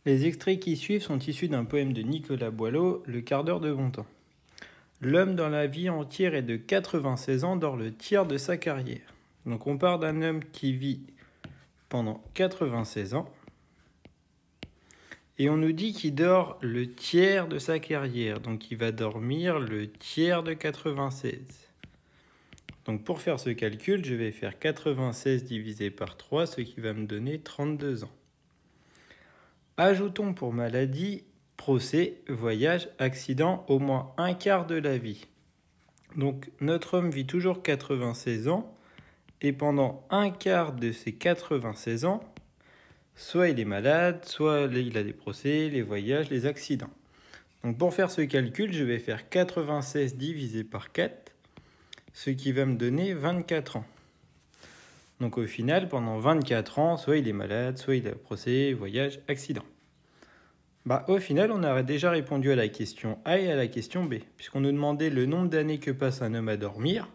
Les extraits qui suivent sont issus d'un poème de Nicolas Boileau, Le quart d'heure de bon temps. L'homme dans la vie entière est de 96 ans dans le tiers de sa carrière. Donc on part d'un homme qui vit pendant 96 ans et on nous dit qu'il dort le tiers de sa carrière. Donc il va dormir le tiers de 96. Donc pour faire ce calcul, je vais faire 96 divisé par 3, ce qui va me donner 32 ans. Ajoutons pour maladie, procès, voyage, accident, au moins un quart de la vie. Donc notre homme vit toujours 96 ans, et pendant un quart de ces 96 ans, soit il est malade, soit il a des procès, les voyages, les accidents. Donc pour faire ce calcul, je vais faire 96 divisé par 4, ce qui va me donner 24 ans. Donc au final, pendant 24 ans, soit il est malade, soit il a procès, voyage, accident. Au final, on a déjà répondu à la question A et à la question B, puisqu'on nous demandait le nombre d'années que passe un homme à dormir,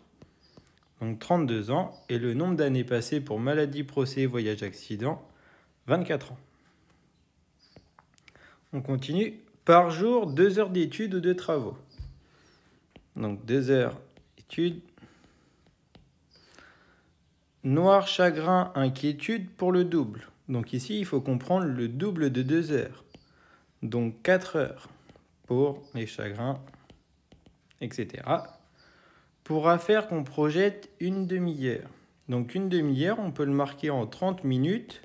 donc 32 ans, et le nombre d'années passées pour maladie, procès, voyage, accident, 24 ans. On continue. Par jour, 2 heures d'études ou de travaux. Donc 2 heures d'études. Noir, chagrin, inquiétude pour le double. Donc ici, il faut comprendre le double de 2 heures. Donc 4 heures pour les chagrins, etc. Pourra faire qu'on projette une demi-heure. Donc une demi-heure, on peut le marquer en 30 minutes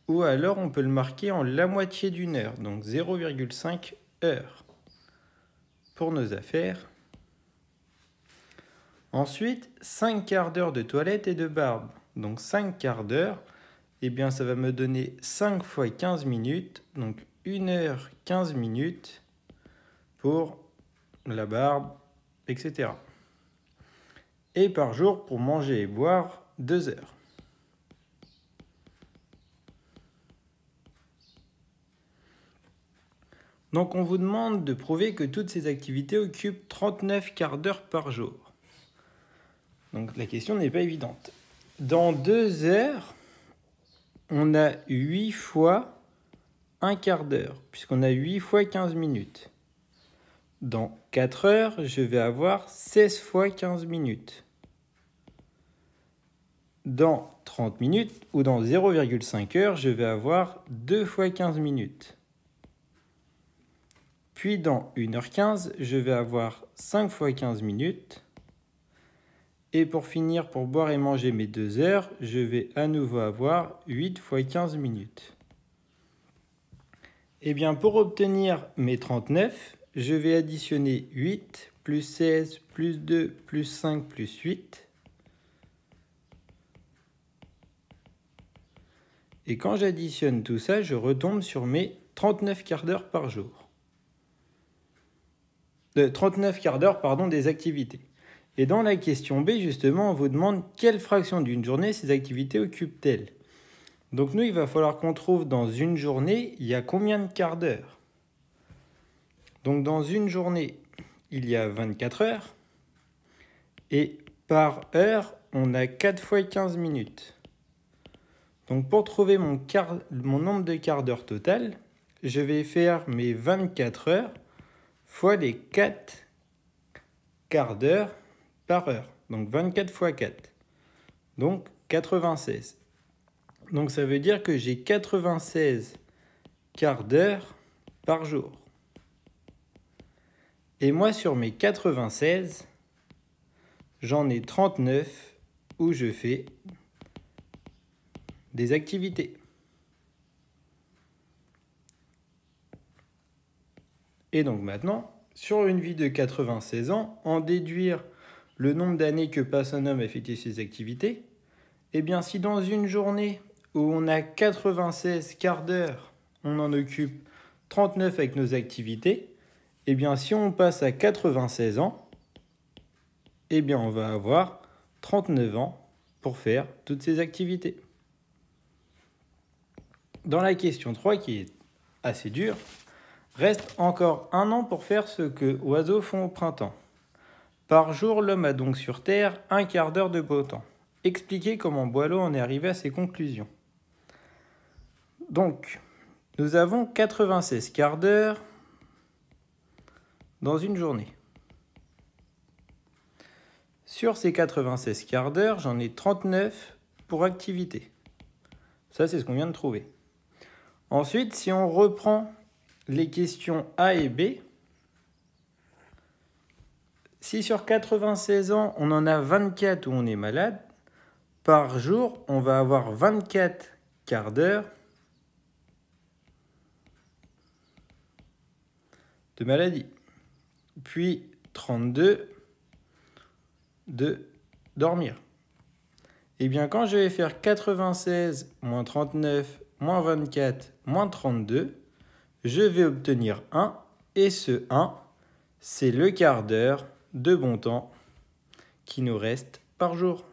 ou alors on peut le marquer en la moitié d'une heure, donc 0,5 heures pour nos affaires. Ensuite, 5 quarts d'heure de toilette et de barbe. Donc 5 quarts d'heure, eh bien ça va me donner 5 fois 15 minutes, donc 1 heure 15 minutes pour la barbe, etc. Et par jour, pour manger et boire, 2 heures. Donc on vous demande de prouver que toutes ces activités occupent 39 quarts d'heure par jour. Donc la question n'est pas évidente. Dans 2 heures, on a 8 fois 1 quart d'heure, puisqu'on a 8 fois 15 minutes. Dans 4 heures, je vais avoir 16 fois 15 minutes. Dans 30 minutes, ou dans 0,5 heures, je vais avoir 2 fois 15 minutes. Puis dans 1h15, je vais avoir 5 fois 15 minutes. Et pour finir, pour boire et manger mes 2 heures, je vais à nouveau avoir 8 fois 15 minutes. Eh bien, pour obtenir mes 39, je vais additionner 8 plus 16 plus 2 plus 5 plus 8. Et quand j'additionne tout ça, je retombe sur mes 39 quarts d'heure par jour. 39 quarts d'heure, pardon, des activités. Et dans la question B, justement, on vous demande quelle fraction d'une journée ces activités occupent-elles. Donc nous, il va falloir qu'on trouve dans une journée, il y a combien de quarts d'heure. Donc dans une journée, il y a 24 heures. Et par heure, on a 4 fois 15 minutes. Donc pour trouver mon nombre de quarts d'heure total, je vais faire mes 24 heures fois les 4 quarts d'heure par heure. Donc 24 fois 4. Donc 96. Donc ça veut dire que j'ai 96 quarts d'heure par jour. Et moi sur mes 96, j'en ai 39 où je fais des activités. Et donc maintenant, sur une vie de 96 ans, en déduire le nombre d'années que passe un homme à effectuer ses activités, eh bien si dans une journée où on a 96 quarts d'heure, on en occupe 39 avec nos activités, eh bien si on passe à 96 ans, eh bien on va avoir 39 ans pour faire toutes ces activités. Dans la question 3, qui est assez dure, reste encore 1 an pour faire ce que oiseaux font au printemps. Par jour, l'homme a donc sur Terre 1 quart d'heure de beau temps. Expliquez comment Boileau en est arrivé à ses conclusions. Donc, Nous avons 96 quarts d'heure dans une journée. Sur ces 96 quarts d'heure, j'en ai 39 pour activité. Ça, c'est ce qu'on vient de trouver. Ensuite, si on reprend les questions A et B, si sur 96 ans, on en a 24 où on est malade, par jour, on va avoir 24 quarts d'heure de maladie. Puis 32 de dormir. Et bien, quand je vais faire 96 moins 39 moins 24 moins 32, je vais obtenir 1. Et ce 1, c'est le quart d'heure de bon temps qui nous reste par jour.